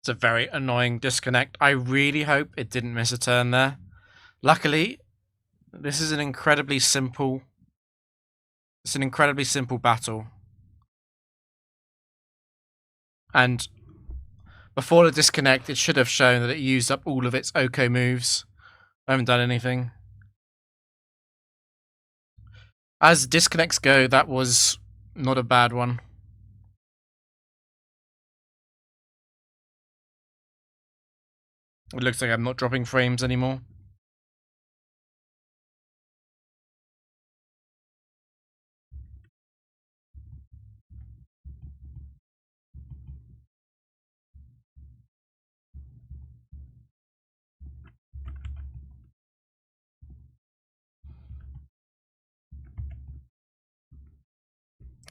It's a very annoying disconnect. I really hope it didn't miss a turn there. Luckily, this is an incredibly simple... It's an incredibly simple battle. And before the disconnect, it should have shown that it used up all of its Oko moves. I haven't done anything. As disconnects go, that was not a bad one. It looks like I'm not dropping frames anymore.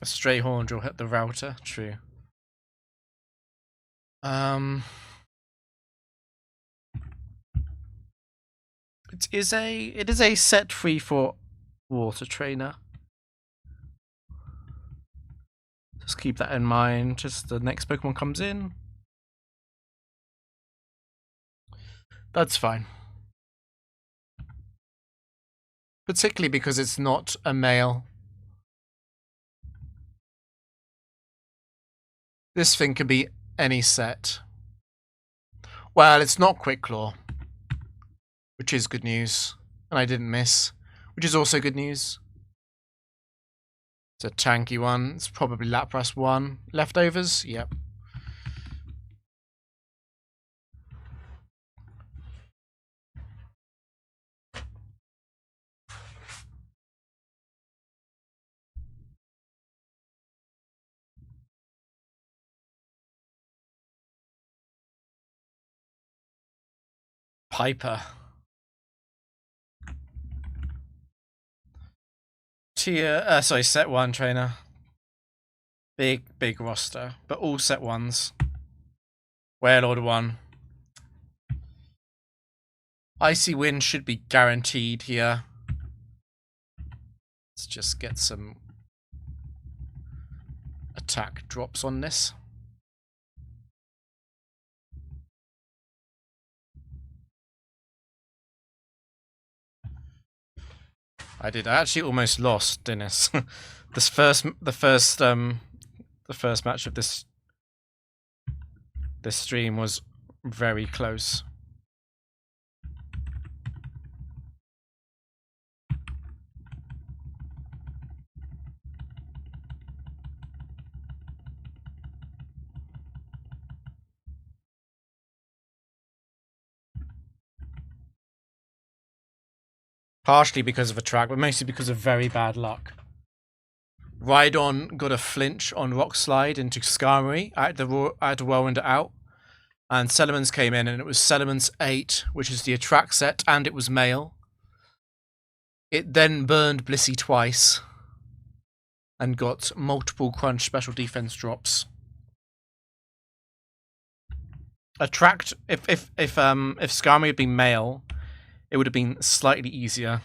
A stray horn will hit the router. True. It is a set free for water trainer. Just keep that in mind. Just the next Pokemon comes in. That's fine. Particularly because it's not a male. This thing could be any set. Well, it's not Quick Claw, which is good news. And I didn't miss, which is also good news. It's a tanky one. It's probably Lapras 1. Leftovers? Yep. Piper. Set 1 trainer. Big roster, but all set 1s. Warlord 1. Icy Wind should be guaranteed here. Let's just get some attack drops on this. I actually almost lost, Dennis. The first match of this stream was very close. Partially because of a track, but mostly because of very bad luck. Rhydon got a flinch on Rock Slide into Skarmory. I had to whirlwind it out. And Salamence came in, and it was Salamence 8, which is the attract set, and it was male. It then burned Blissey twice. And got multiple Crunch special defense drops. Attract, if Skarmory had been male, it would have been slightly easier.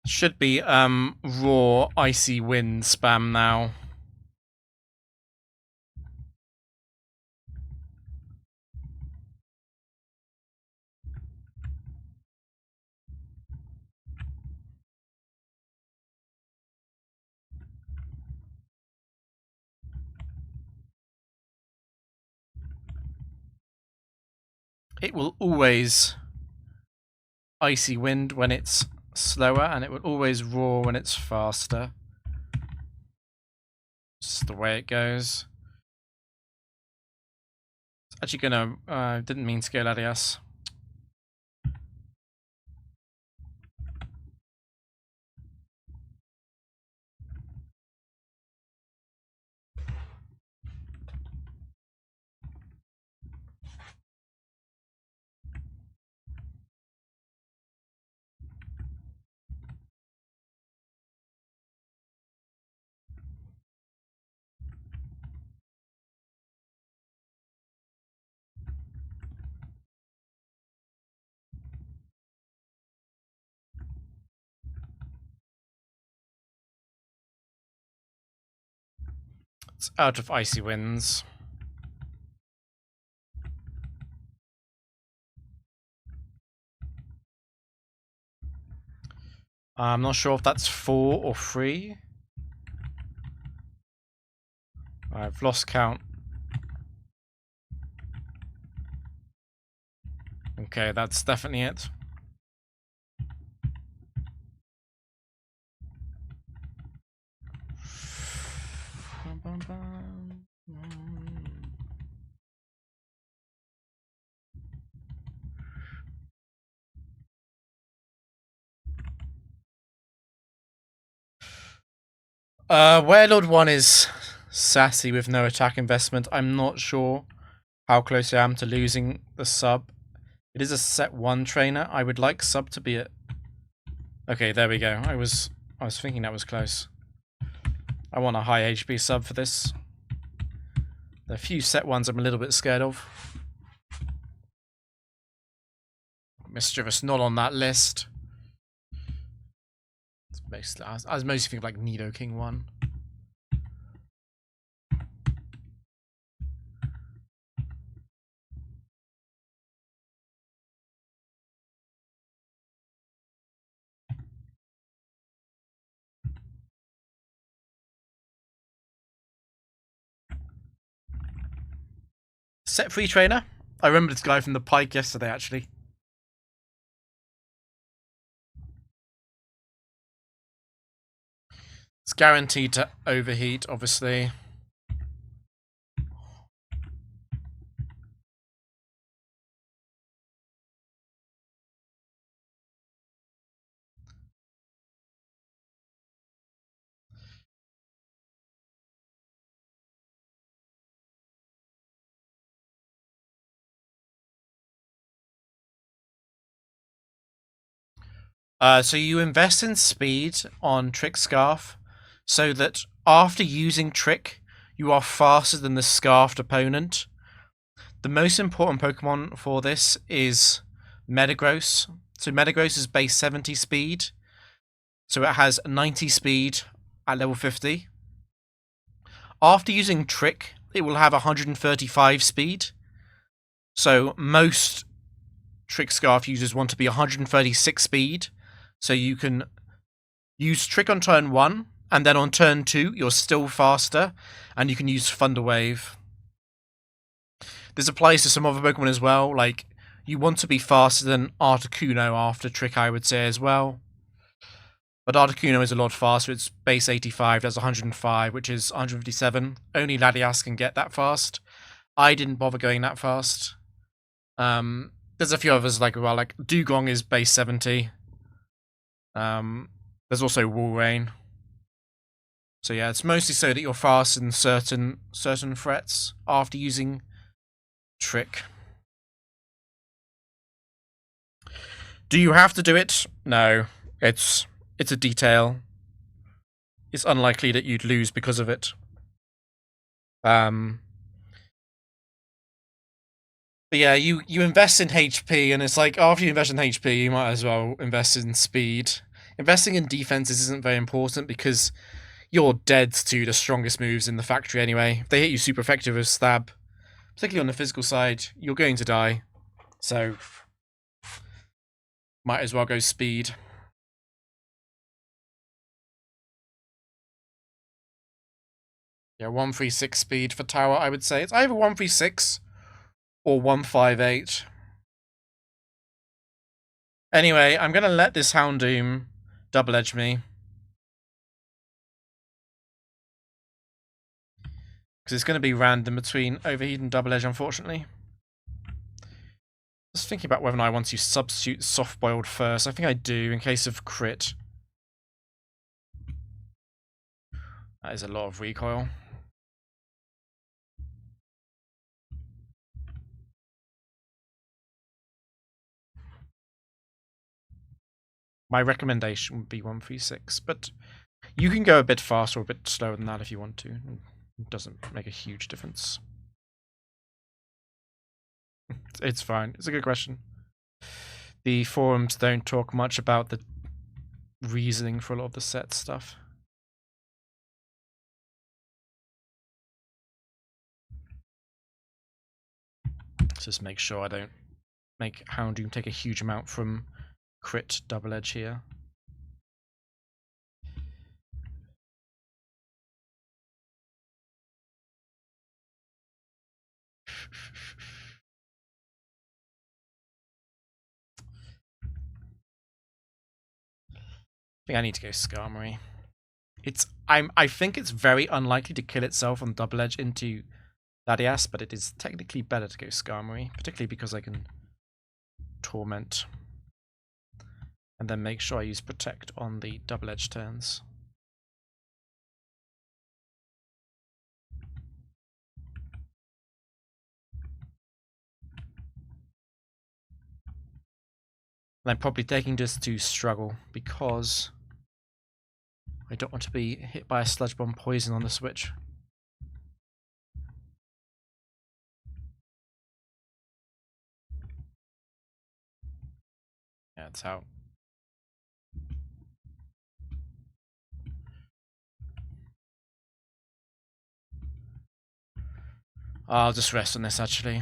Should be raw Icy Wind spam now. It will always Icy Wind when it's slower, and it will always roar when it's faster. Just the way it goes. It's actually gonna didn't mean to go Latias. It's out of icy winds. I'm not sure if that's 4 or 3. I've lost count. Okay, that's definitely it. Warlord 1 is sassy with no attack investment. I'm not sure how close I am to losing the sub. It is a set 1 trainer. I would like sub to be at... Okay, there we go. I was thinking that was close. I want a high HP sub for this. There are a few set 1s I'm a little bit scared of. Mischievous not on that list. It's mostly, I was mostly thinking like Nido King 1. Set 3 trainer. I remember this guy from the Pike yesterday, actually. It's guaranteed to overheat, obviously. So you invest in speed on Trick Scarf so that after using Trick, you are faster than the Scarfed opponent. The most important Pokemon for this is Metagross. So Metagross is base 70 speed. So it has 90 speed at level 50. After using Trick, it will have 135 speed. So most Trick Scarf users want to be 136 speed. So you can use Trick on turn 1, and then on turn 2, you're still faster, and you can use Thunder Wave. This applies to some other Pokemon as well, like, you want to be faster than Articuno after Trick, I would say, as well. But Articuno is a lot faster, it's base 85, that's 105, which is 157. Only Latias can get that fast. I didn't bother going that fast. There's a few others, like Dugong is base 70. There's also Walrein. So yeah, it's mostly so that you're fast in certain threats after using Trick. Do you have to do it? No. It's a detail. It's unlikely that you'd lose because of it. But yeah, you invest in HP, and it's like, after you invest in HP, you might as well invest in speed. Investing in defenses isn't very important because you're dead to the strongest moves in the factory anyway. If they hit you super effective with Stab, particularly on the physical side, you're going to die. So, might as well go speed. Yeah, 136 speed for tower, I would say. It's either 136 or 158. Anyway, I'm going to let this Houndoom double edge me. Because it's going to be random between overheat and double edge, unfortunately. Just thinking about whether or not I want to substitute soft boiled first. I think I do, in case of crit. That is a lot of recoil. My recommendation would be 136, but you can go a bit faster or a bit slower than that if you want to. It doesn't make a huge difference. It's fine. It's a good question. The forums don't talk much about the reasoning for a lot of the set stuff. Just make sure I don't make Houndoom take a huge amount from crit double edge here. I think I need to go Skarmory. I think it's very unlikely to kill itself on double edge into Latias, but it is technically better to go Skarmory, particularly because I can Torment. And then make sure I use Protect on the double edge turns. And I'm probably taking this to struggle because I don't want to be hit by a Sludge Bomb poison on the switch. Yeah, it's out. I'll just rest on this actually.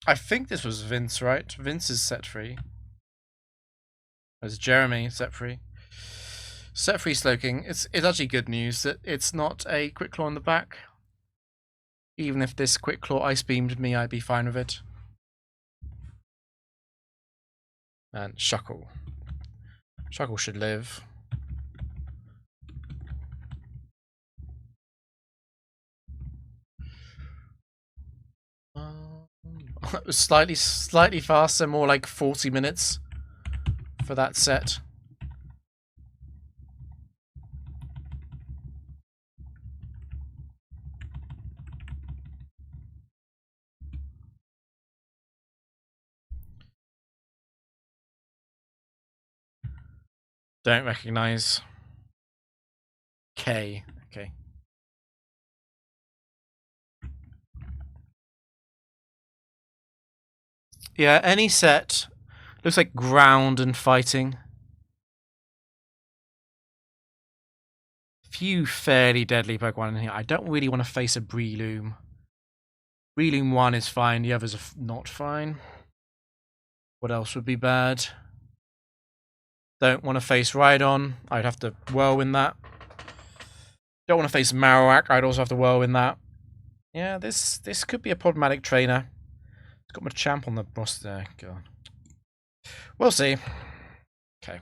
I think this was Vince, right? Vince is set free. As Jeremy set free. Set free Slowking. It's actually good news that it's not a Quick Claw on the back. Even if this Quick Claw Ice Beamed me, I'd be fine with it. And Shuckle. Shuckle should live. It was slightly faster, more like 40 minutes for that set. Don't recognize. K. Okay. Yeah, any set looks like ground and fighting. Few fairly deadly Pokemon in here. I don't really want to face a Breloom. Breloom 1 is fine, the others are not fine. What else would be bad? Don't want to face Rhydon. I'd have to Whirlwind that. Don't want to face Marowak. I'd also have to Whirlwind that. Yeah, this could be a problematic trainer. It's got my champ on the roster. God. We'll see. Okay.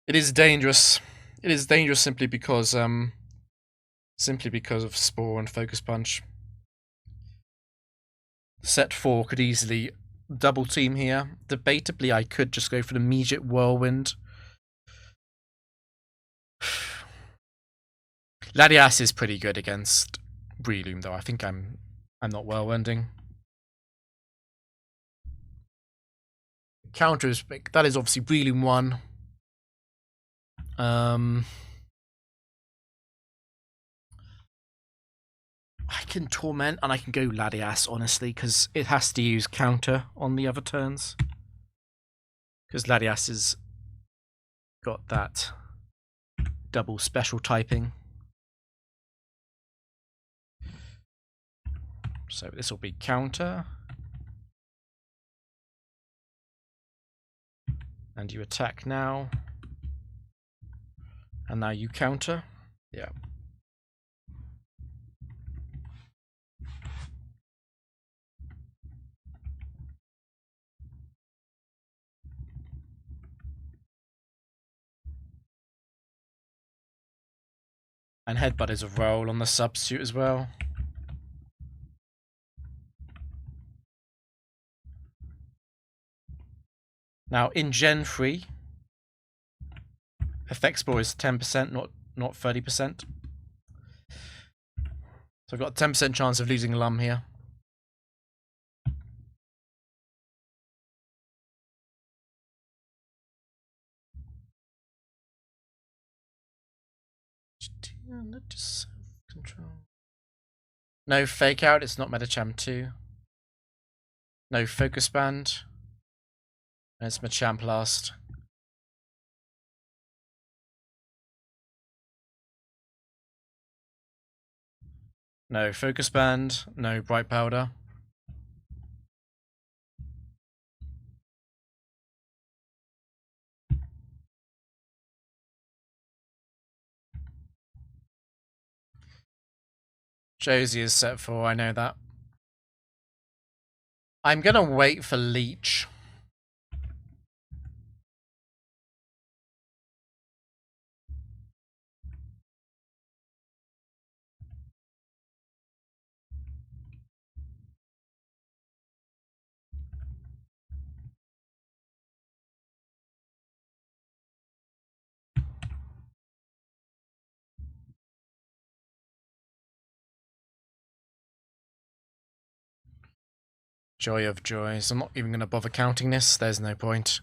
It is dangerous. It is dangerous simply because of Spore and Focus Punch. Set 4 could easily double team here. Debatably, I could just go for the immediate Whirlwind. Latias is pretty good against Breloom, though. I think I'm not Whirlwinding. Counter is big. That is obviously Breloom 1. I can Torment and I can go Latias, honestly, because it has to use counter on the other turns. Because Latias has got that double special typing. So this will be counter. And you attack now. And now you counter. Yeah. And Headbutt is a roll on the substitute as well. Now in Gen 3, effect score is 10%, not 30%. So I've got a 10% chance of losing Lum here. No fake out, it's not Metacham 2. No focus band. And it's Machamp last. No focus band, no bright powder. Josie is set for, I know that. I'm gonna wait for Leech. Joy of joys. I'm not even going to bother counting this. There's no point.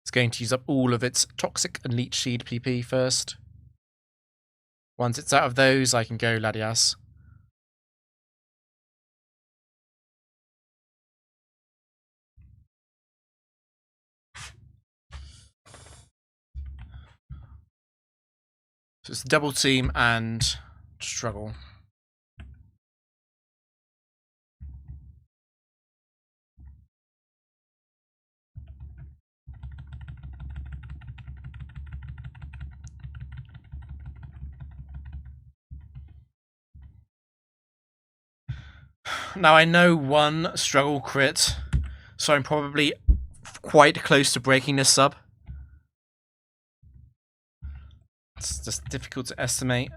It's going to use up all of its Toxic and Leech Seed PP first. Once it's out of those, I can go Latias. So it's double team and struggle. Now I know one struggle crit, so I'm probably quite close to breaking this sub. It's just difficult to estimate.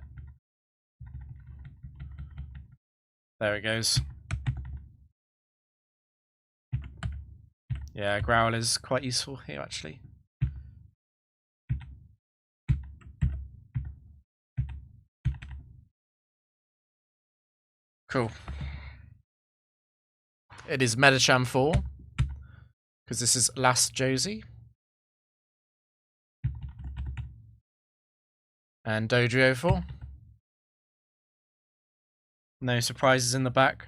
There it goes. Yeah, Growl is quite useful here actually. Cool. It is Metacham 4, because this is last Josie. And Dodrio 4. No surprises in the back.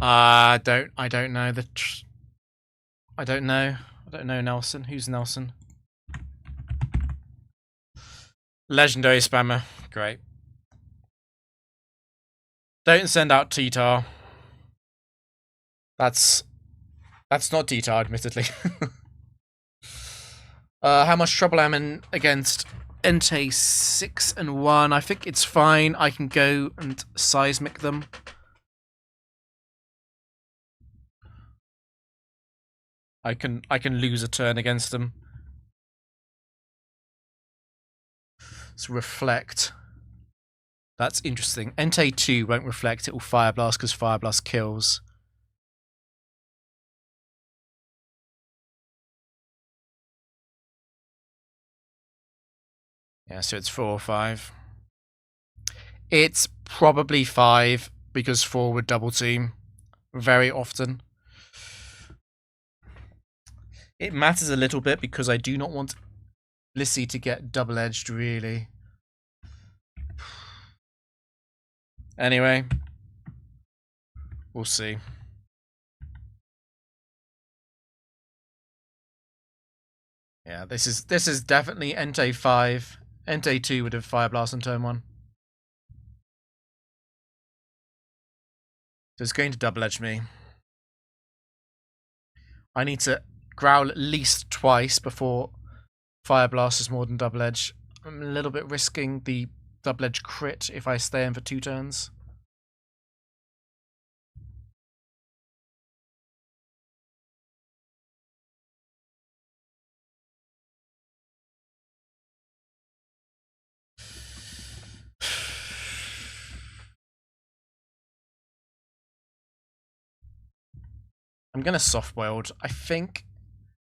I don't know I don't know Nelson. Who's Nelson? Legendary spammer. Great. Don't send out T-Tar. That's not T-Tar, admittedly. How much trouble I'm in against Entei 6 and 1. I think it's fine. I can go and seismic them. I can lose a turn against them. Let's reflect. That's interesting. Entei 2 won't reflect, it will Fire Blast because Fire Blast kills. Yeah, so it's 4 or 5. It's probably 5 because 4 would double team very often. It matters a little bit because I do not want Lissy to get double-edged, really. Anyway, we'll see. Yeah, this is definitely Entei 5. Entei 2 would have Fire Blast on turn 1. So it's going to double-edge me. I need to Growl at least twice before Fire Blast is more than double edge. I'm a little bit risking the double edge crit if I stay in for 2 turns. I'm going to soft-boiled. I think,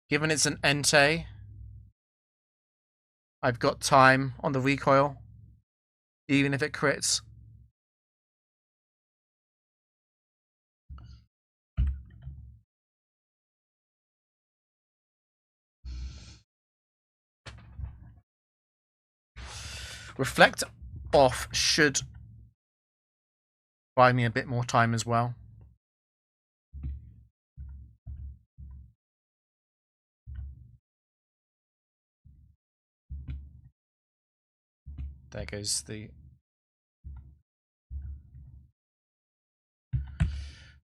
given it's an Entei, I've got time on the recoil, even if it crits. Reflect off should buy me a bit more time as well. There goes the...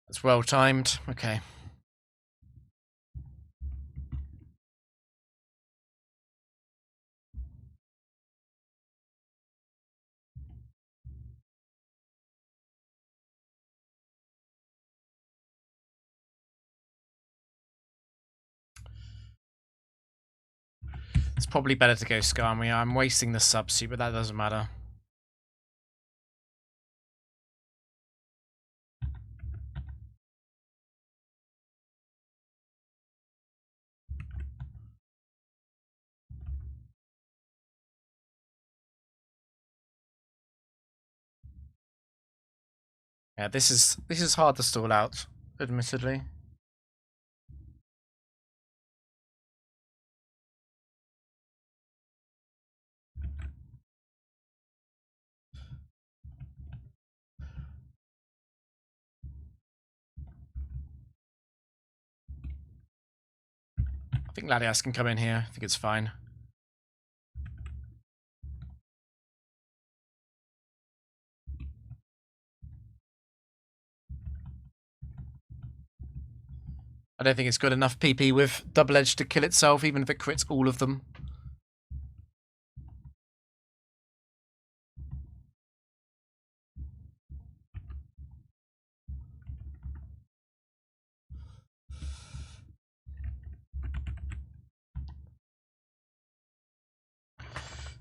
It's well timed. Okay. It's probably better to go Skarmory. I'm wasting the subsuit, but that doesn't matter. Yeah, this is hard to stall out, admittedly. I think Latias can come in here. I think it's fine. I don't think it's got enough PP with Double Edge to kill itself, even if it crits all of them.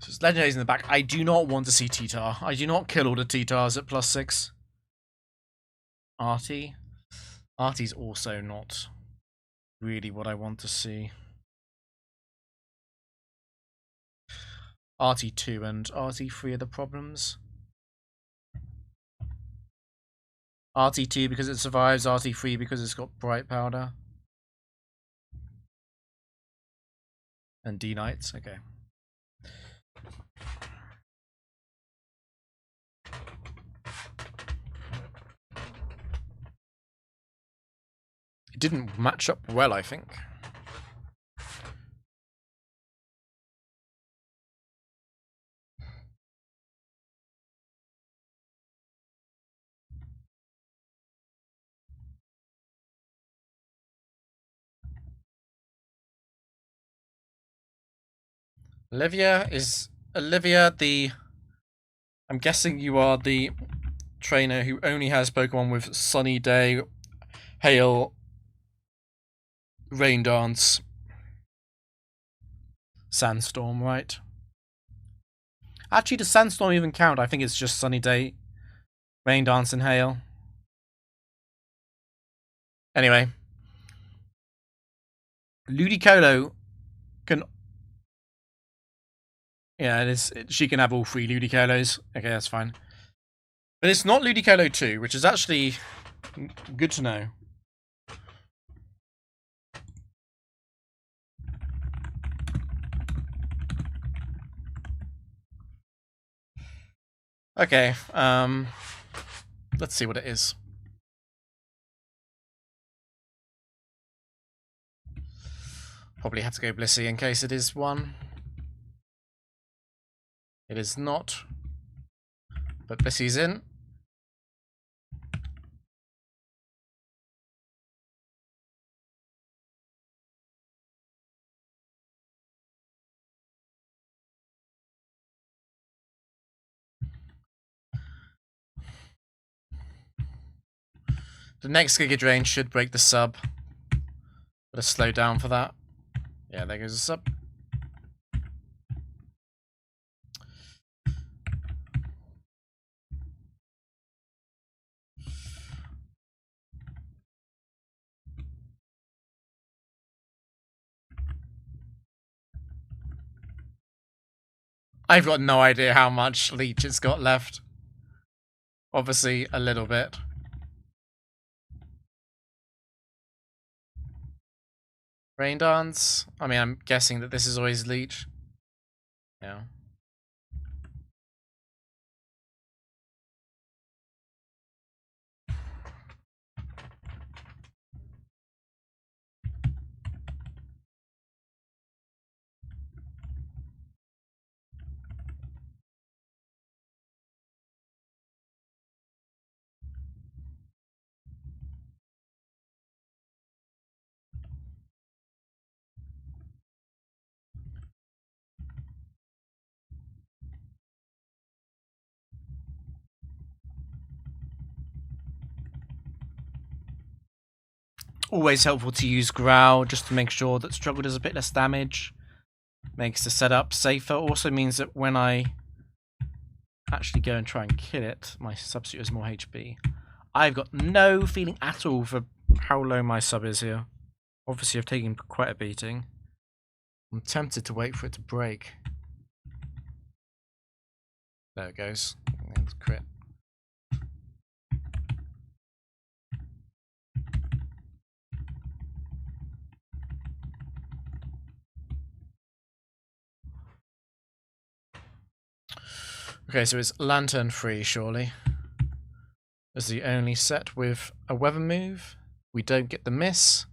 So it's Legendaries in the back. I do not want to see T-Tar. I do not kill all the T-Tars at +6. Artie? Artie's also not really what I want to see. RT2 and RT3 are the problems. RT2 because it survives, RT3 because it's got Bright Powder. And D-Knights, okay. It didn't match up well, I think. Olivia the... I'm guessing you are the trainer who only has Pokemon with Sunny Day, Hail, Rain Dance, Sandstorm, right? Actually, does Sandstorm even count? I think it's just Sunny Day, Rain Dance, and Hail. Anyway. Ludicolo can... Yeah, it is. She can have all 3 Ludicolos. Okay, that's fine. But it's not Ludicolo 2, which is actually good to know. Okay, let's see what it is. Probably have to go Blissey in case it is one. It is not. But Blissey's in. The next Giga Drain should break the sub. Gotta slow down for that. Yeah, there goes the sub. I've got no idea how much leech it's got left. Obviously, a little bit. Rain Dance? I mean, I'm guessing that this is always leech. Yeah. Always helpful to use Growl just to make sure that Struggle does a bit less damage. Makes the setup safer. Also means that when I actually go and try and kill it, my substitute has more HP. I've got no feeling at all for how low my sub is here. Obviously, I've taken quite a beating. I'm tempted to wait for it to break. There it goes. And crit. Okay, so it's Lantern free, surely. As the only set with a weather move. We don't get the miss.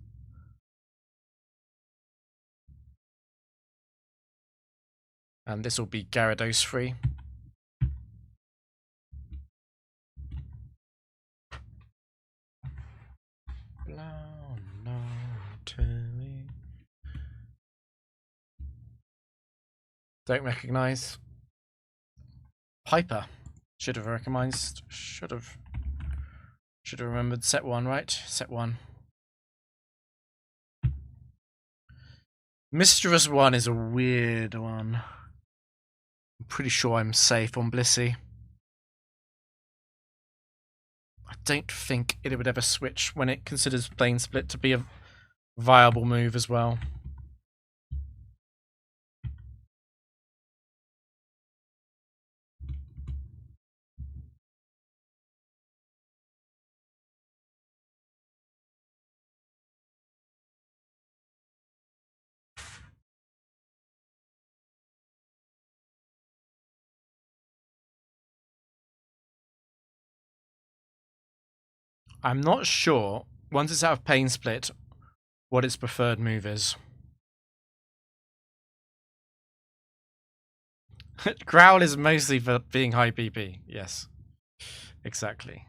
And this will be Gyarados free. Don't recognise. Piper. Should have recognised. Should have remembered set 1, right? Set 1. Mischievous 1 is a weird one. I'm pretty sure I'm safe on Blissey. I don't think it would ever switch when it considers Plane Split to be a viable move as well. I'm not sure, once it's out of Pain Split, what its preferred move is. Growl is mostly for being high PP, yes. Exactly.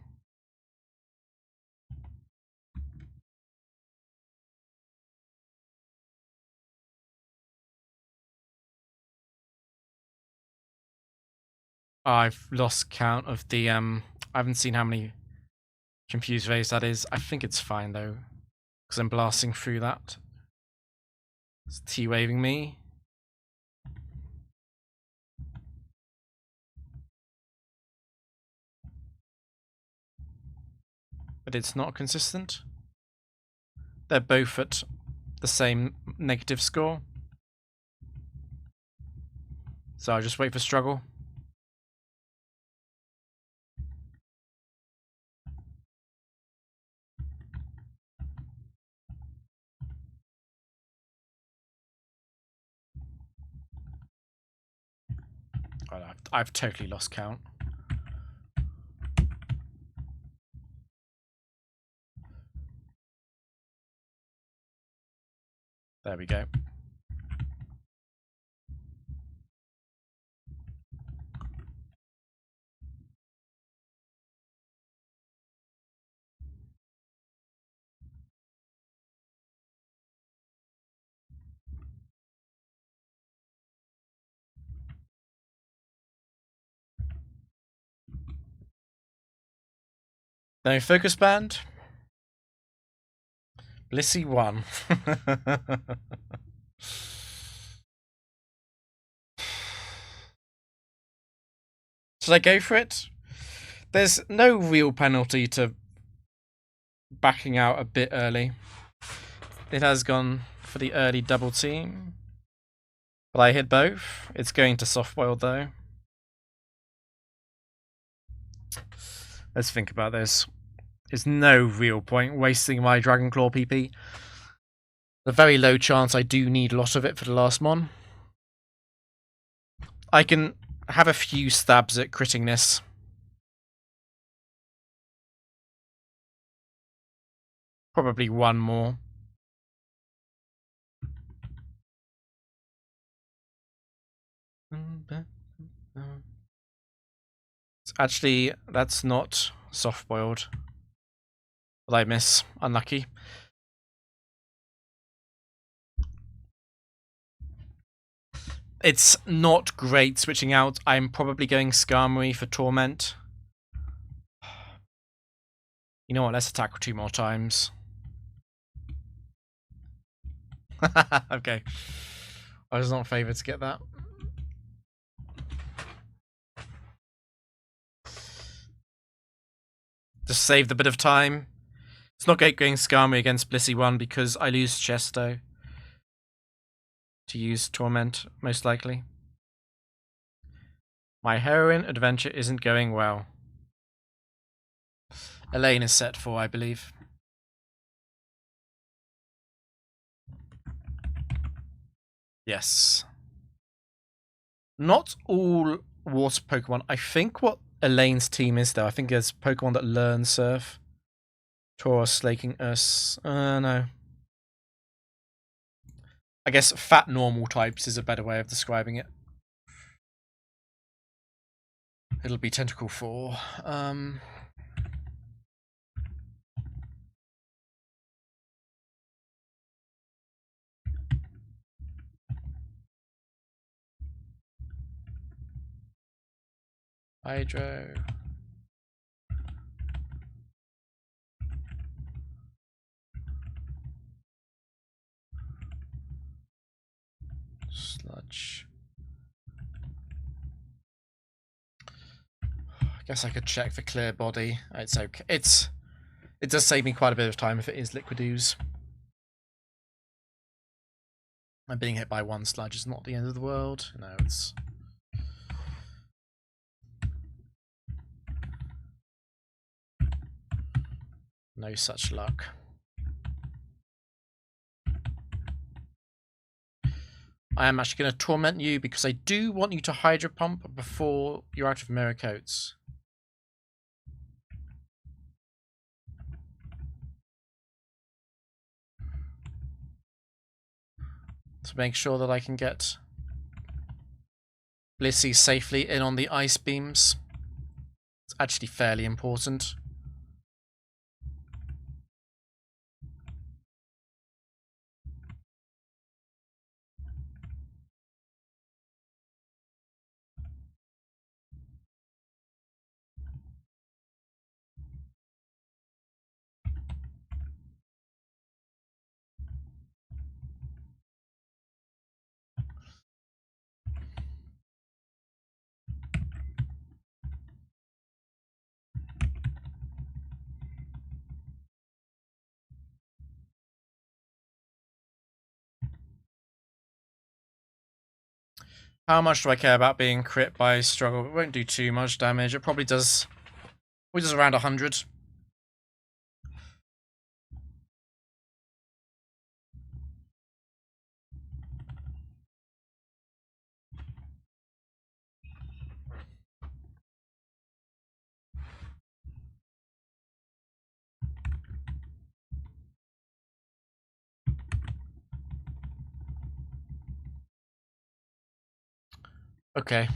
I've lost count of the I haven't seen how many confused waves that is. I think it's fine though, because I'm blasting through that. It's T-waving me. But it's not consistent. They're both at the same negative score. So I'll just wait for Struggle. Oh, I've totally lost count. There we go. No focus band. Blissey 1. Should I go for it? There's no real penalty to backing out a bit early. It has gone for the early double team. But I hit both. It's going to soft-boiled though. Let's think about this. There's no real point wasting my Dragon Claw PP. A very low chance I do need a lot of it for the last mon. I can have a few stabs at critting this. Probably one more. Actually, that's not soft-boiled. But I miss. Unlucky. It's not great switching out. I'm probably going Skarmory for Torment. You know what, let's attack 2 more times. Okay. I was not favoured to get that. Just saved a bit of time. It's not great going Skarmory against Blissey 1 because I lose Chesto to use Torment, most likely. My heroine adventure isn't going well. Elaine is set for, I believe. Yes. Not all water Pokemon. I think what Elaine's team is, though, I think there's Pokemon that learn Surf. Tauros, Slaking, Us. No. I guess fat normal types is a better way of describing it. It'll be Tentacle 4. Hydro. Sludge. I guess I could check for Clear Body. It's okay. It does save me quite a bit of time if it is Liquid Ooze. And being hit by 1 Sludge is not the end of the world. No, it's... no such luck. I am actually going to torment you because I do want you to Hydro Pump before you're out of Mirror Coats. To make sure that I can get Blissey safely in on the Ice Beams. It's actually fairly important. How much do I care about being crit by struggle? It won't do too much damage. It probably does around 100. Okay.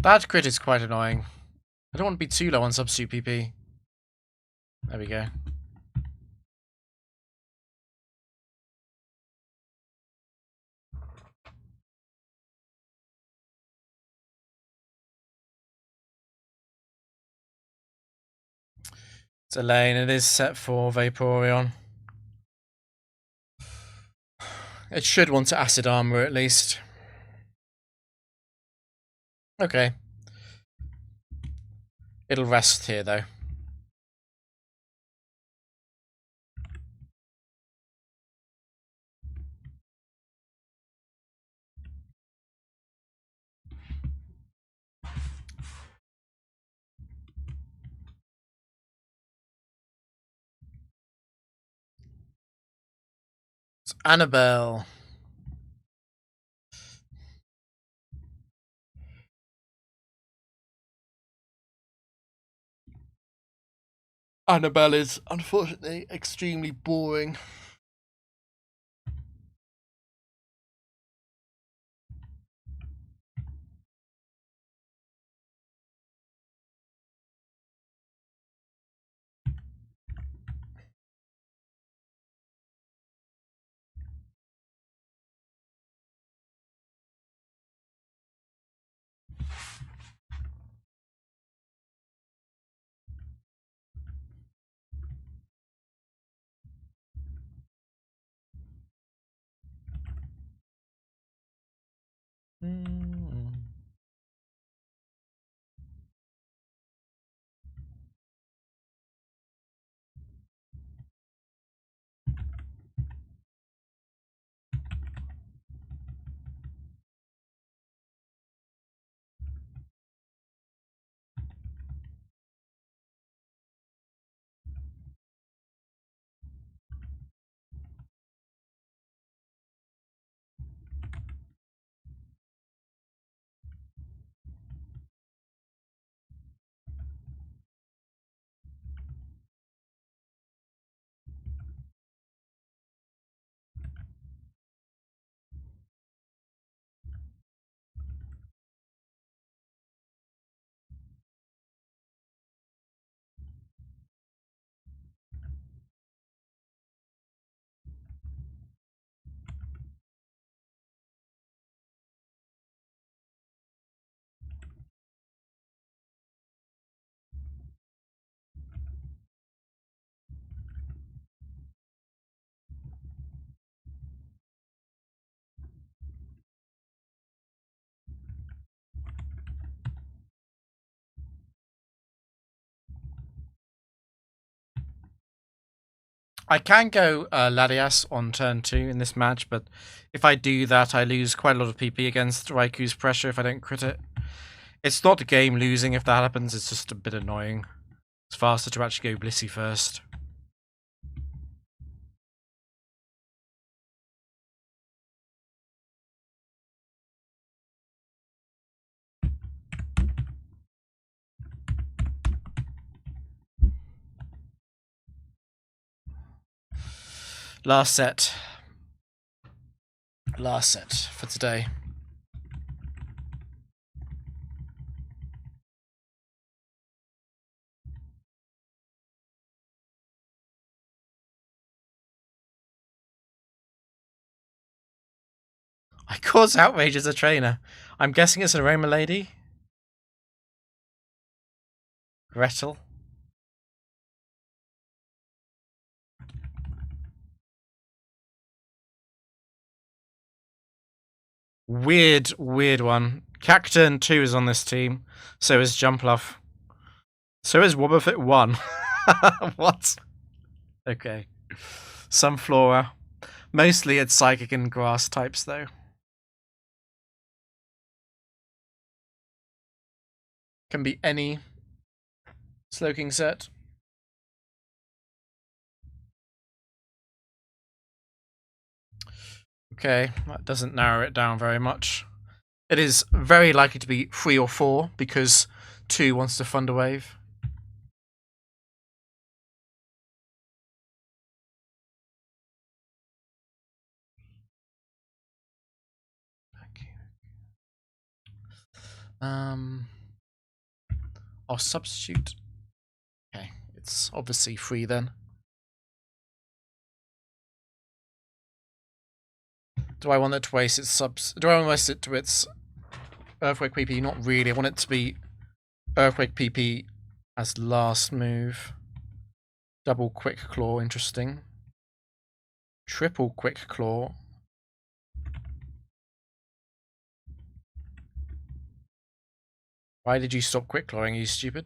That crit is quite annoying. I don't want to be too low on substitute PP. There we go. It's a lane. It is set for Vaporeon. It should want to Acid Armor at least. Okay. It'll rest here though. It's Annabelle. Annabelle is unfortunately extremely boring. I can go Latias on turn 2 in this match, but if I do that, I lose quite a lot of PP against Raiku's pressure if I don't crit it. It's not a game losing if that happens, it's just a bit annoying. It's faster to actually go Blissey first. Last set. Last set for today. I cause outrage as a trainer. I'm guessing it's an aroma lady. Gretel. Weird one. Cacturn 2 is on this team. So is Jumpluff. So is Wobbuffet 1. What? Okay. Some Flora. Mostly it's Psychic and Grass types, though. Can be any Slowking set. Okay, that doesn't narrow it down very much. It is very likely to be 3 or 4 because 2 wants to Thunder Wave. Okay. I'll substitute. Okay, it's obviously free then. Do I want it to waste its subs? Do I want to waste it to its Earthquake PP? Not really. I want it to be Earthquake PP as last move. Double Quick Claw, interesting. Triple Quick Claw. Why did you stop Quick Clawing? Are you stupid?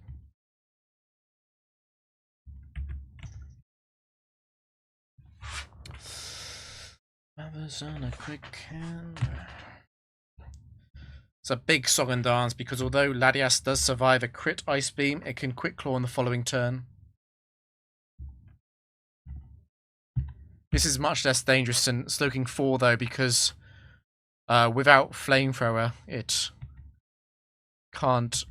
Amazon, a quick hand. It's a big song and dance because although Latias does survive a crit Ice Beam, it can Quick Claw on the following turn. This is much less dangerous than Slowking 4 though, because without Flamethrower, it can't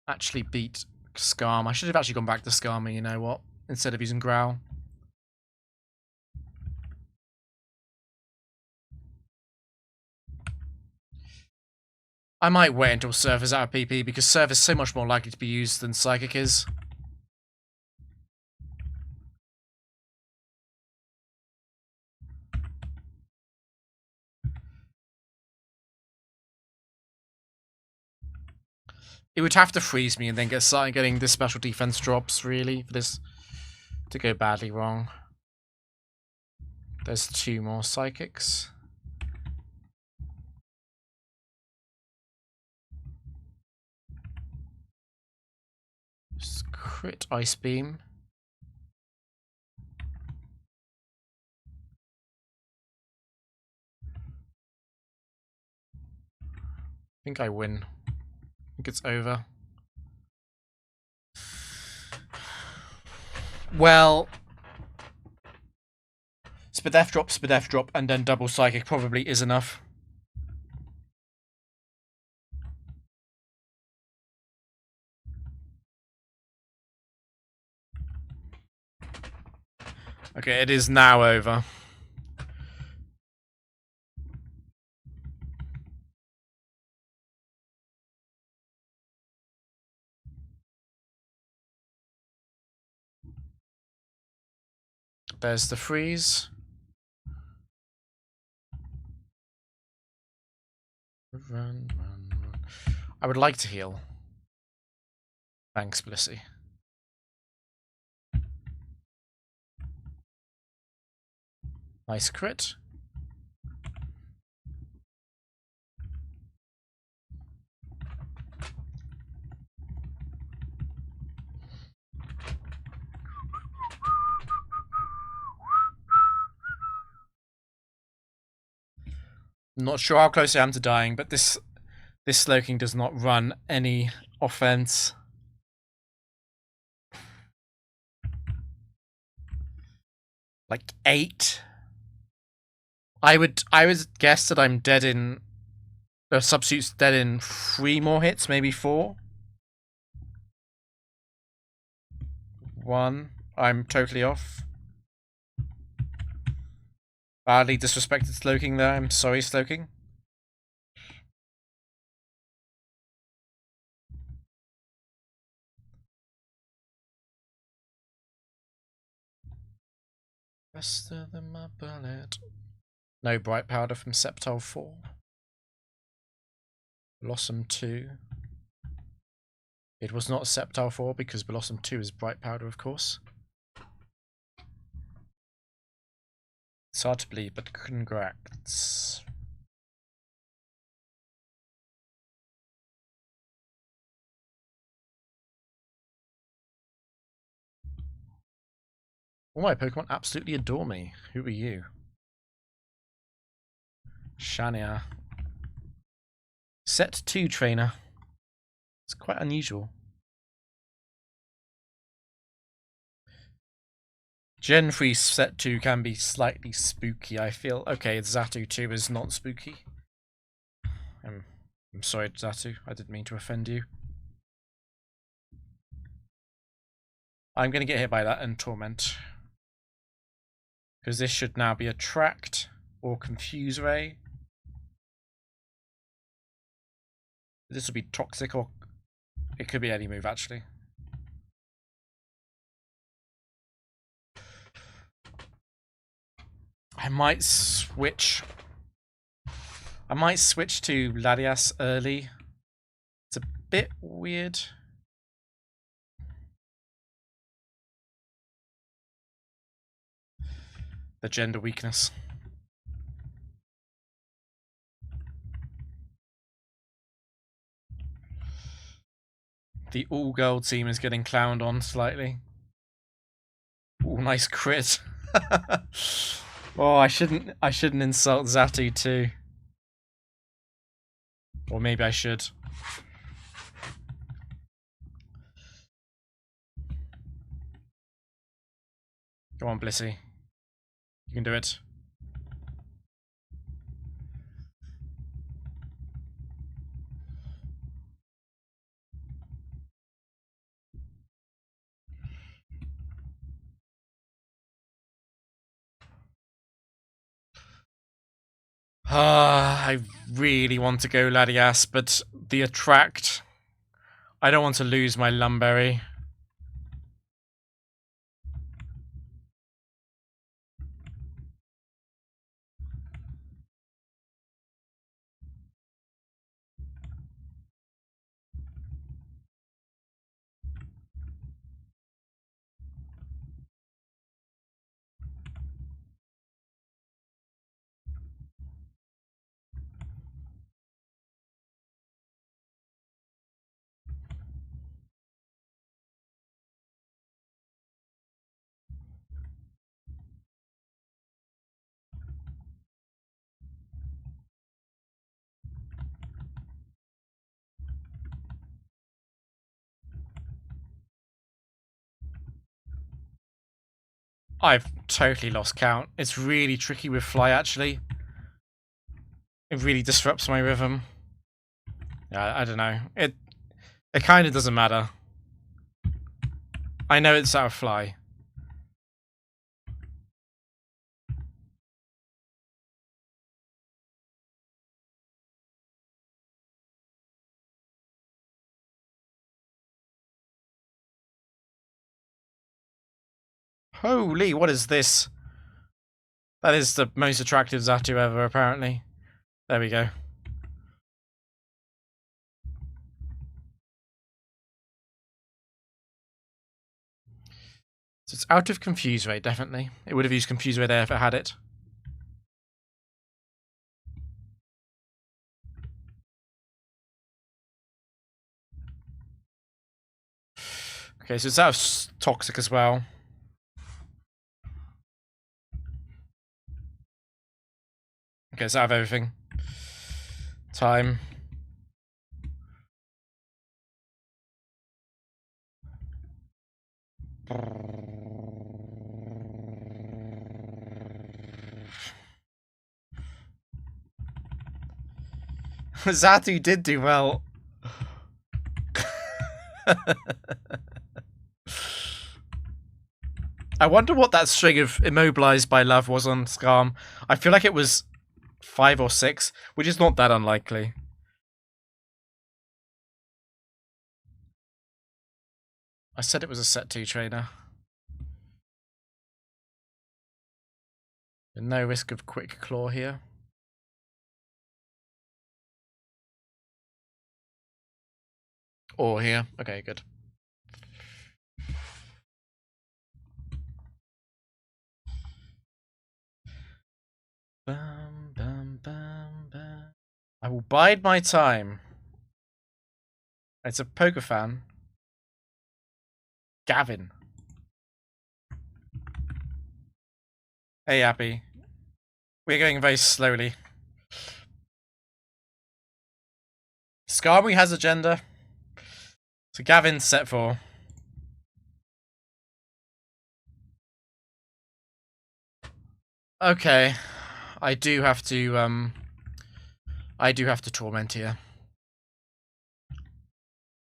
actually beat Skarm. I should have actually gone back to Skarmy, you know what, instead of using Growl. I might wait until Surf is out of PP, because Surf is so much more likely to be used than Psychic is. It would have to freeze me and then start getting this special defense drops, really, for this to go badly wrong. There's 2 more Psychics. Just crit Ice Beam. I think I win. I think it's over. Well, Spadef drop, and then double Psychic probably is enough. Okay, it is now over. There's the freeze. Run. I would like to heal. Thanks, Blissey. Nice crit. I'm not sure how close I am to dying, but this Slowking does not run any offense. Like 8. I would guess that I'm dead in Substitute's dead in 3 more hits, maybe 4. 1. I'm totally off. Badly disrespected Slowking there. I'm sorry, Slowking. Faster than my bullet. No Bright Powder from Sceptile 4. Blossom 2. It was not Sceptile 4 because Blossom 2 is Bright Powder, of course. It's hard to believe, but congrats. All my Pokemon absolutely adore me. Who are you? Shania. Set 2 trainer. It's quite unusual. Gen 3 set 2 can be slightly spooky, I feel. Okay, Xatu 2 is not spooky. I'm sorry, Xatu. I didn't mean to offend you. I'm going to get hit by that and Torment. Because this should now be Attract or Confuse Ray. This will be Toxic or It could be any move, actually. I might switch to Larias early. It's a bit weird. The gender weakness. The all-girl team is getting clowned on slightly. Ooh, nice crit. Oh, I shouldn't insult Zatu too. Or maybe I should. Go on, Blissey. You can do it. I really want to go Larias, but the attract... I don't want to lose my Lumberry. I've totally lost count. It's really tricky with Fly, actually. It really disrupts my rhythm. Yeah, I don't know. It kind of doesn't matter. I know it's out of Fly. Holy, what is this? That is the most attractive Zatu ever, apparently. There we go. So it's out of Confuse Ray, definitely. It would have used Confuse Ray there if it had it. Okay, so it's out of Toxic as well. Okay, it's out of everything. Time. Zatu did do well. I wonder what that string of Immobilized by Love was on Skarm. I feel like it was 5 or 6, which is not that unlikely. I said it was a set 2 trainer. No risk of quick claw here. Or here. Okay, good. Bum, bum, bum, bum. I will bide my time. It's a poker fan. Gavin. Hey, Abby. We're going very slowly. Skarmory has agenda. So Gavin's set 4. Okay. I do have to torment here.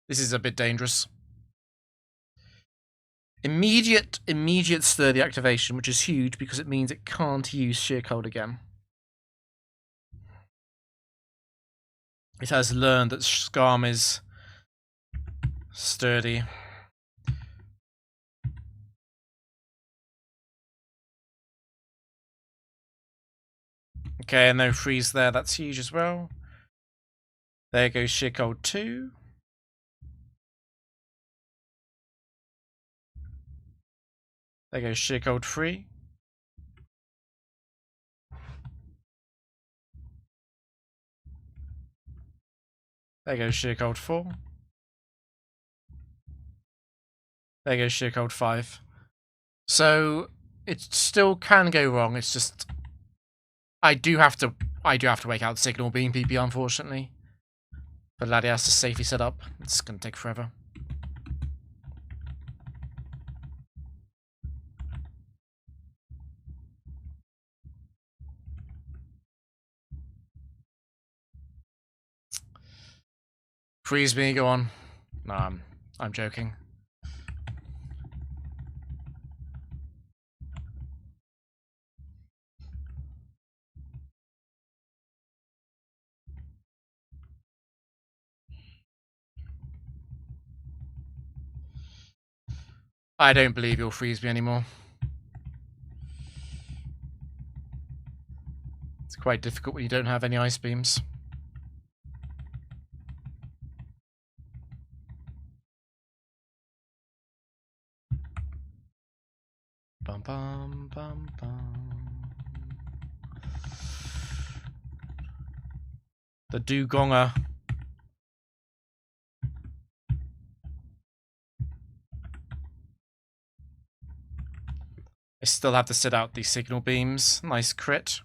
This is a bit dangerous. Immediate stir the activation, which is huge because it means it can't use Sheer Cold again. It has learned that Skarm is Sturdy. Okay, no freeze there. That's huge as well. There goes sheer cold 2. There goes sheer cold 3. There goes sheer cold 4. There goes sheer cold 5. So it still can go wrong. It's just I do have to wake out the signal beam PP, unfortunately. But Laddie has to safely set up. It's gonna take forever. Freeze me, go on. No, I'm joking. I don't believe you'll freeze me anymore. It's quite difficult when you don't have any ice beams. Bum bum bum bum. The Dugonga. I still have to sit out these signal beams. Nice crit.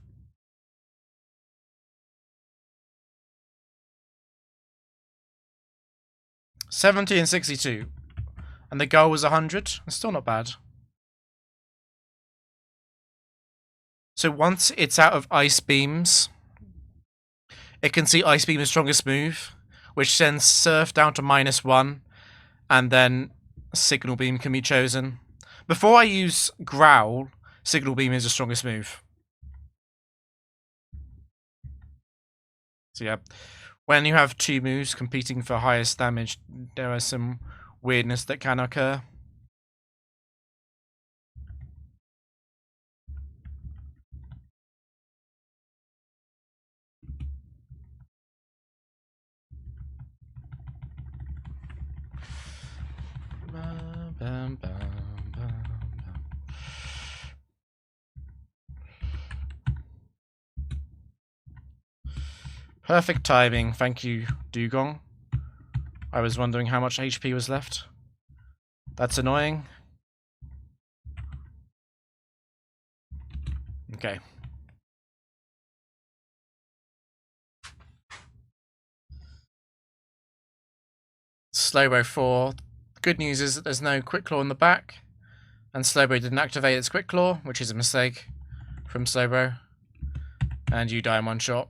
$70 and $62. And the goal was 100. It's still not bad. So once it's out of ice beams, it can see ice beam as strongest move, which sends surf down to -1, and then signal beam can be chosen. Before I use growl, signal beam is the strongest move. So yeah, when you have 2 moves competing for highest damage, there is some weirdness that can occur. Perfect timing, thank you, Dugong. I was wondering how much HP was left. That's annoying. Okay. Slowbo 4. Good news is that there's no Quick Claw in the back. And Slowbo didn't activate its Quick Claw, which is a mistake from Slowbo. And you die in 1 shot.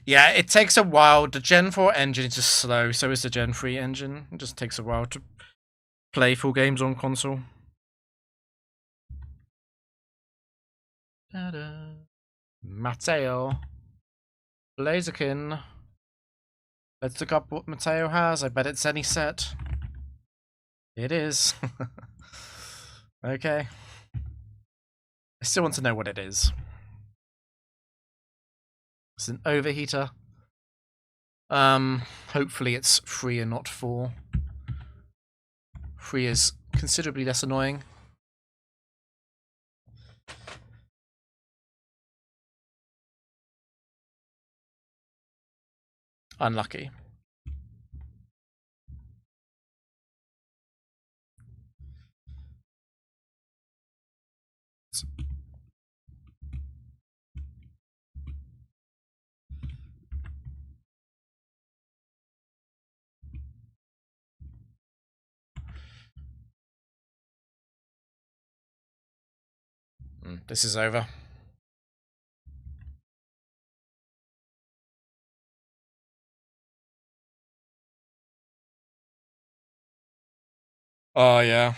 Yeah, it takes a while. The Gen 4 engine is just slow, so is the Gen 3 engine. It just takes a while to play full games on console. Mateo. Blaziken. Let's look up what Mateo has. I bet it's any set. It is. Okay. I still want to know what it is. It's an overheater. Hopefully it's 3 and not 4. 3 is considerably less annoying. Unlucky. This is over. Oh yeah.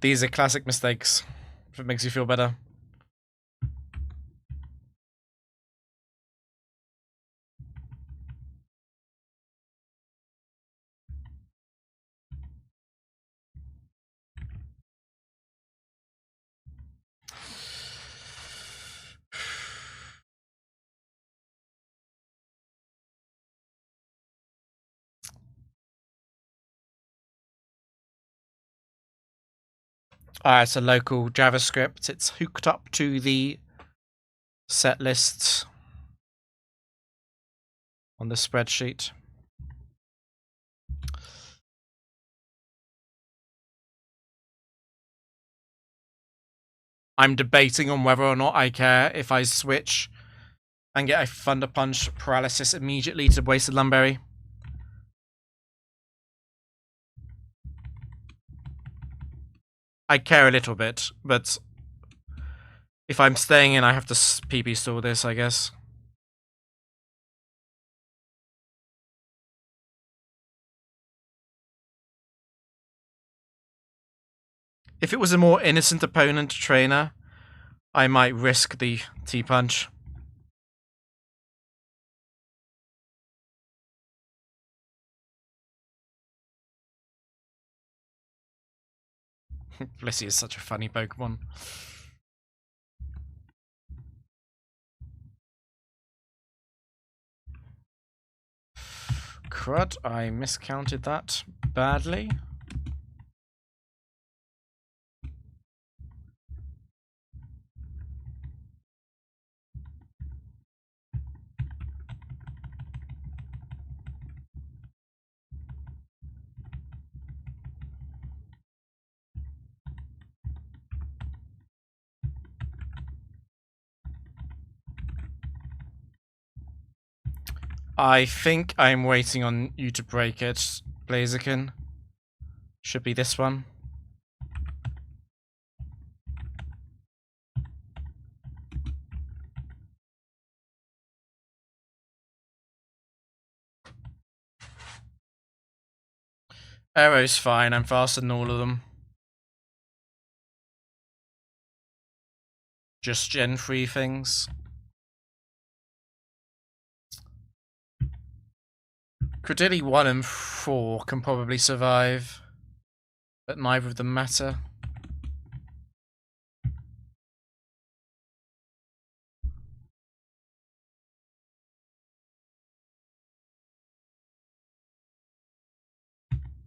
These are classic mistakes. if it makes you feel better. It's a local JavaScript. It's hooked up to the set lists on the spreadsheet. I'm debating on whether or not I care if I switch and get a Thunder Punch paralysis immediately to Wasted Lumberry. I care a little bit, but if I'm staying in, I have to PP stall this, I guess. If it was a more innocent opponent trainer, I might risk the T-Punch. Blissey is such a funny Pokemon. Crud, I miscounted that badly. I think I'm waiting on you to break it, Blaziken. Should be this one. Arrow's fine, I'm faster than all of them. Just Gen 3 things. Credilli 1 and 4 can probably survive, but neither of them matter.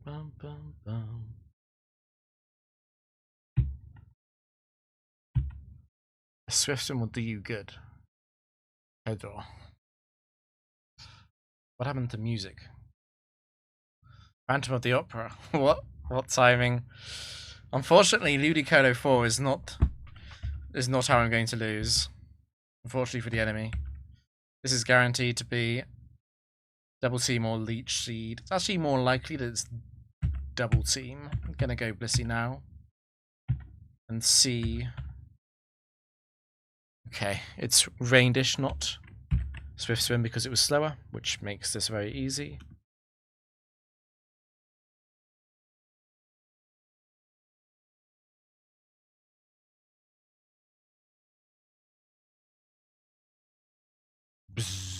Bum, bum, bum. A Swiftswim will do you good. Hedor. What happened to music? Phantom of the Opera. What? What timing? Unfortunately, Ludicolo 4 is not how I'm going to lose. Unfortunately for the enemy. This is guaranteed to be Double Team or Leech Seed. It's actually more likely that it's Double Team. I'm gonna go Blissey now. And see. Okay, it's Raindish, not Swiftswim because it was slower, which makes this very easy. Bzzz.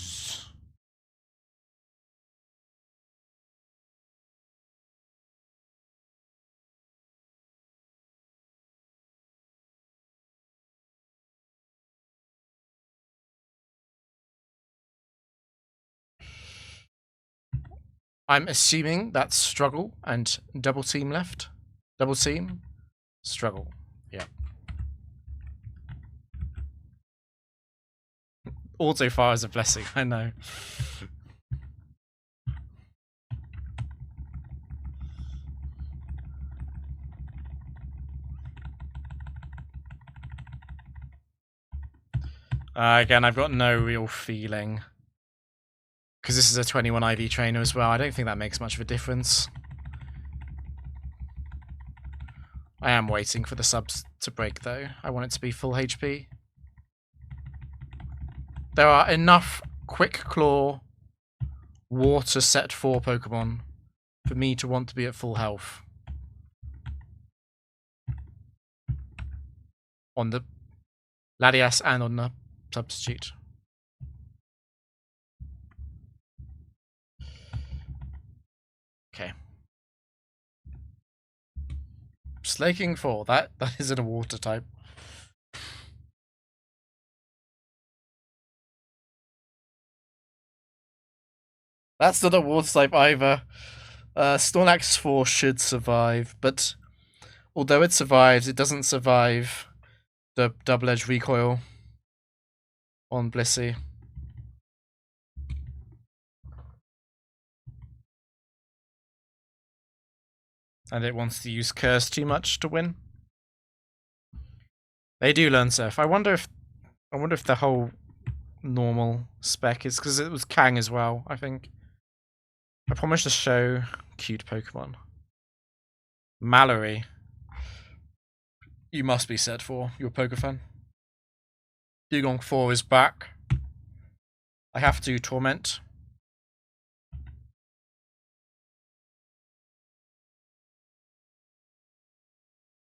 I'm assuming that's Struggle and Double Team left. Double Team, Struggle. Yeah. Auto fire is a blessing, I know. Again, I've got no real feeling. Because this is a 21 IV trainer as well. I don't think that makes much of a difference. I am waiting for the subs to break though. I want it to be full HP. There are enough Quick Claw Water Set 4 Pokemon for me to want to be at full health. on the Latias and on the substitute. Okay. Slaking 4. That isn't a water type. That's not a water type either. Snorlax 4 should survive, but although it survives, it doesn't survive the double-edged recoil on Blissey. And it wants to use Curse too much to win. They do learn Surf. I wonder if the whole normal spec is because it was Kang as well, I think. I promised to show cute Pokemon. Mallory. You must be set for. You're a Poke fan. Dugong 4 is back. I have to Torment.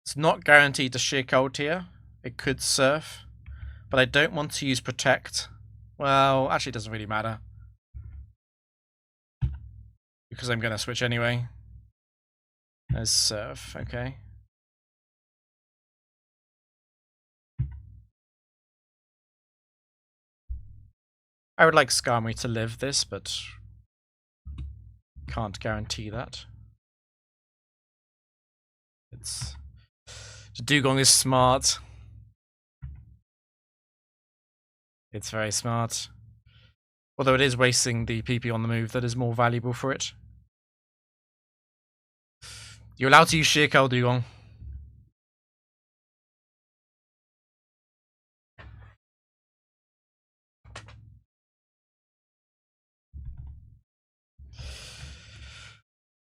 It's not guaranteed to Sheer Cold here. It could Surf. But I don't want to use Protect. Well, actually it doesn't really matter. Because I'm going to switch anyway. As Surf, okay. I would like Skarmory to live this, but can't guarantee that. The Dugong is smart. It's very smart. Although it is wasting the PP on the move that is more valuable for it. You're allowed to use Sheer Cold, Dugong.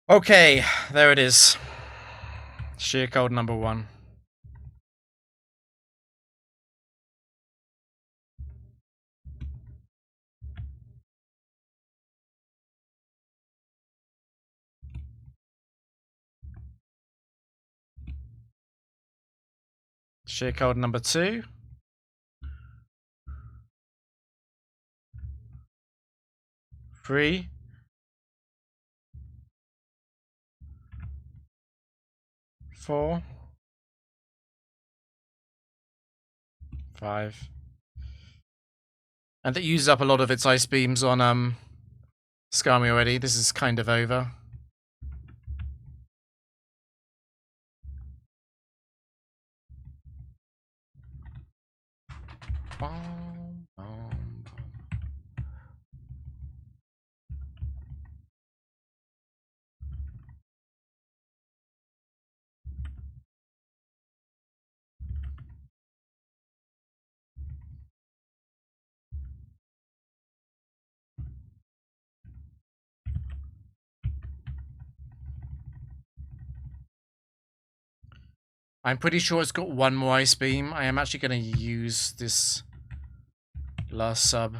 Okay, there it is. Sheer Cold number 1. Sheer Cold number 2. Three. 4. 5. And it uses up a lot of its ice beams on Skarmory already. This is kind of over. I'm pretty sure it's got one more ice beam. I am actually going to use this last sub.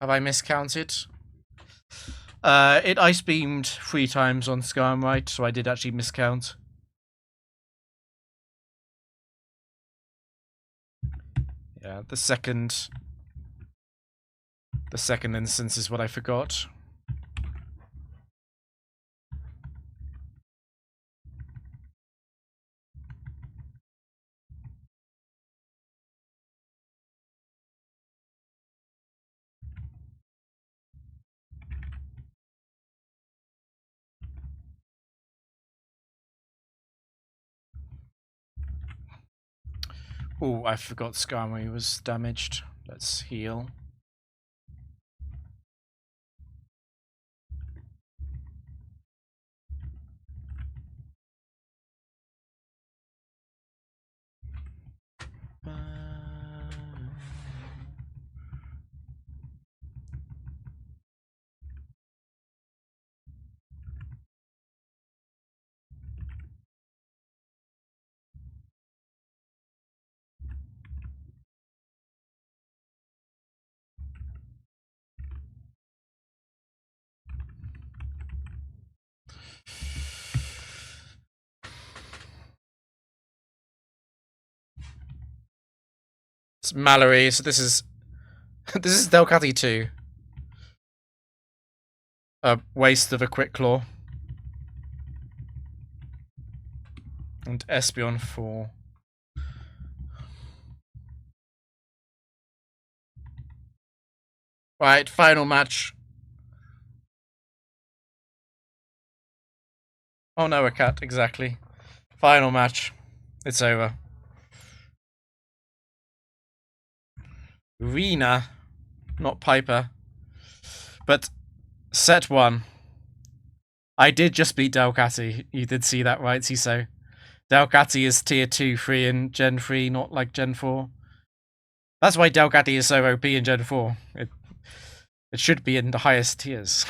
Have I miscounted? It ice beamed 3 times on Skarmory, so I did actually miscount. Yeah, the second instance is what I forgot. Oh, I forgot Skarmory was damaged. Let's heal. It's Mallory, so this is this is Delcatty 2. A waste of a quick claw. And Espeon 4. Right, final match. Oh no, a cat, exactly. Final match. It's over. Rena, not Piper. But set 1. I did just beat Delcatty. You did see that, right, Ciso? Delcatty is tier 2, 3 in Gen 3, not like Gen 4. That's why Delcatty is so OP in Gen 4. It should be in the highest tiers.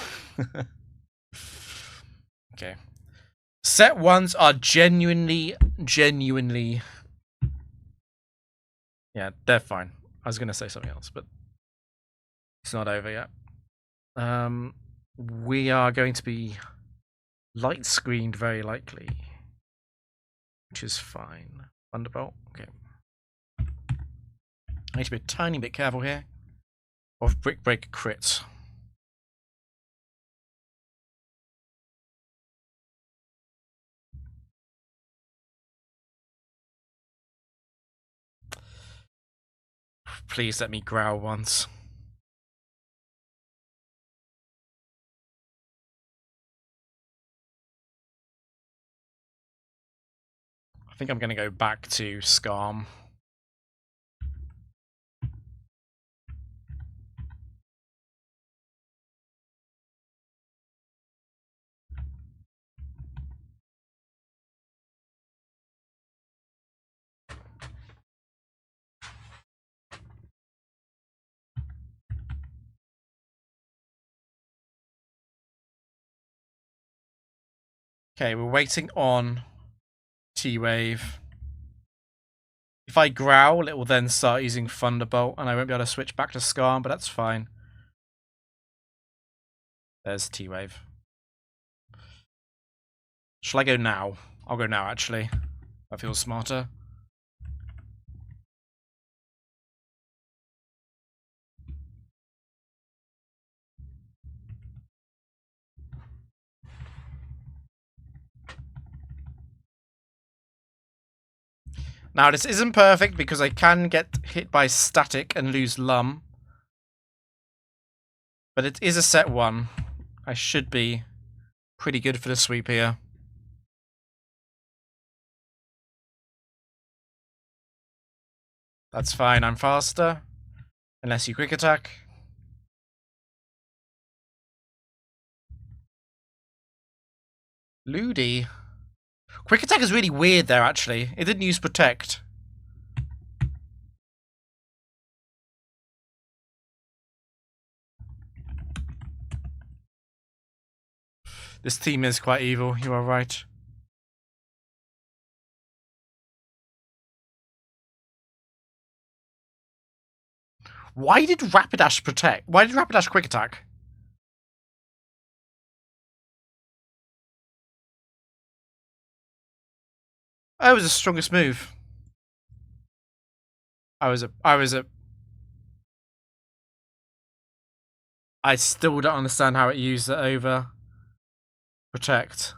Okay. Set 1s are genuinely... Yeah, they're fine. I was going to say something else, but it's not over yet. We are going to be light screened very likely, which is fine. Thunderbolt. Okay. I need to be a tiny bit careful here of Brick Break crits. Please let me growl once. I think I'm going to go back to Scarm. Okay, we're waiting on T-Wave. If I growl, it will then start using Thunderbolt, and I won't be able to switch back to Scarm, but that's fine. There's T-Wave. Shall I go now? I'll go now, actually. That feels smarter. Now, this isn't perfect because I can get hit by static and lose Lum. But it is a set 1. I should be pretty good for the sweep here. That's fine, I'm faster. Unless you quick attack. Ludi. Quick attack is really weird there, actually. It didn't use protect. This team is quite evil, you are right. Why did Rapidash protect? Why did Rapidash quick attack? Oh, it was the strongest move. I still don't understand how it used it over protect.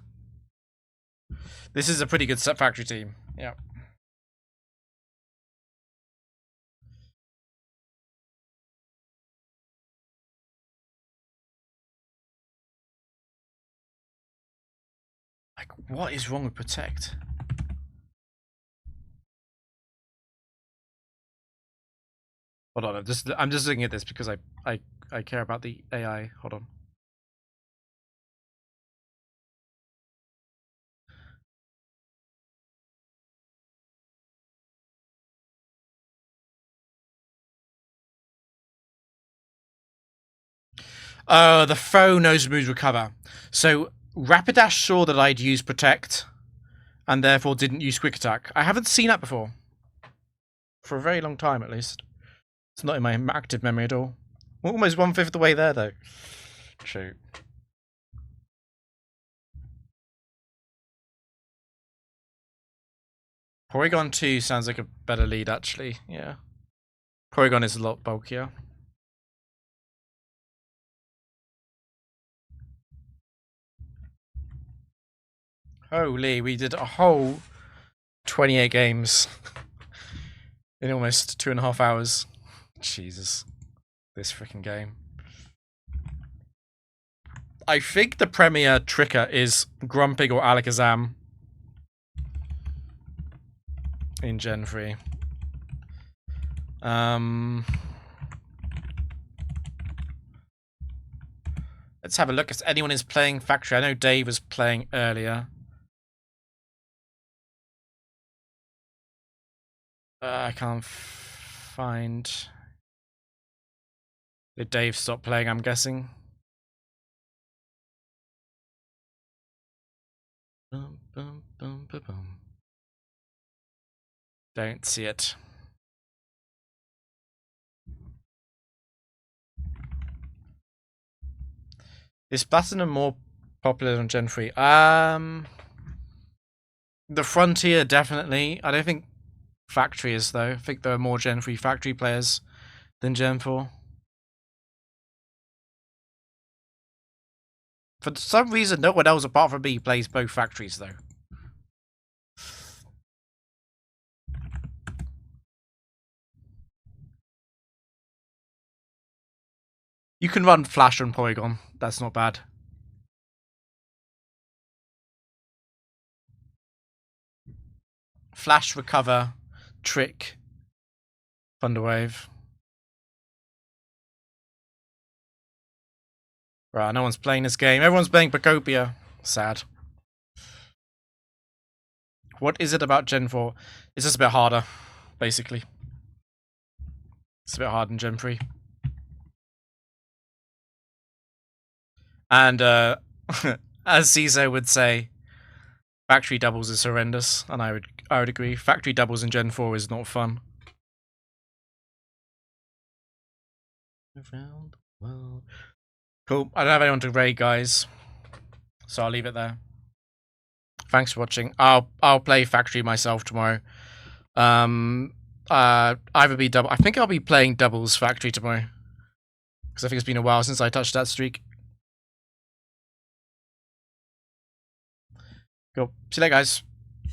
This is a pretty good set factory team. Yeah. Like, what is wrong with protect? Hold on, I'm just looking at this because I care about the AI. Hold on. The foe knows moves recover. So Rapidash saw that I'd use protect, and therefore didn't use quick attack. I haven't seen that before. For a very long time, at least. It's not in my active memory at all. We're almost 1/5 of the way there, though. Shoot. Porygon 2 sounds like a better lead, actually. Yeah. Porygon is a lot bulkier. Holy, we did a whole 28 games in almost 2.5 hours. Jesus. This freaking game. I think the premier tricker is Grumpig or Alakazam in Gen 3. Let's have a look if anyone is playing Factory. I know Dave was playing earlier. I can't find... Did Dave stop playing, I'm guessing? Don't see it. Is Platinum more popular than Gen 3? The Frontier, definitely. I don't think Factory is, though. I think there are more Gen 3 Factory players than Gen 4. For some reason, no one else apart from me plays both Factories, though. You can run Flash on Porygon. That's not bad. Flash, Recover, Trick, Thunderwave. Right, no one's playing this game. Everyone's playing Pacopia. Sad. What is it about Gen 4? It's just a bit harder, basically. It's a bit harder than Gen 3. And, as CISO would say, Factory doubles is horrendous, and I would agree. Factory doubles in Gen 4 is not fun. Around the world. Cool. I don't have anyone to raid, guys, so I'll leave it there. Thanks for watching. I'll play Factory myself tomorrow. Either be double. I think I'll be playing doubles Factory tomorrow because I think it's been a while since I touched that streak. Cool. See you later, guys.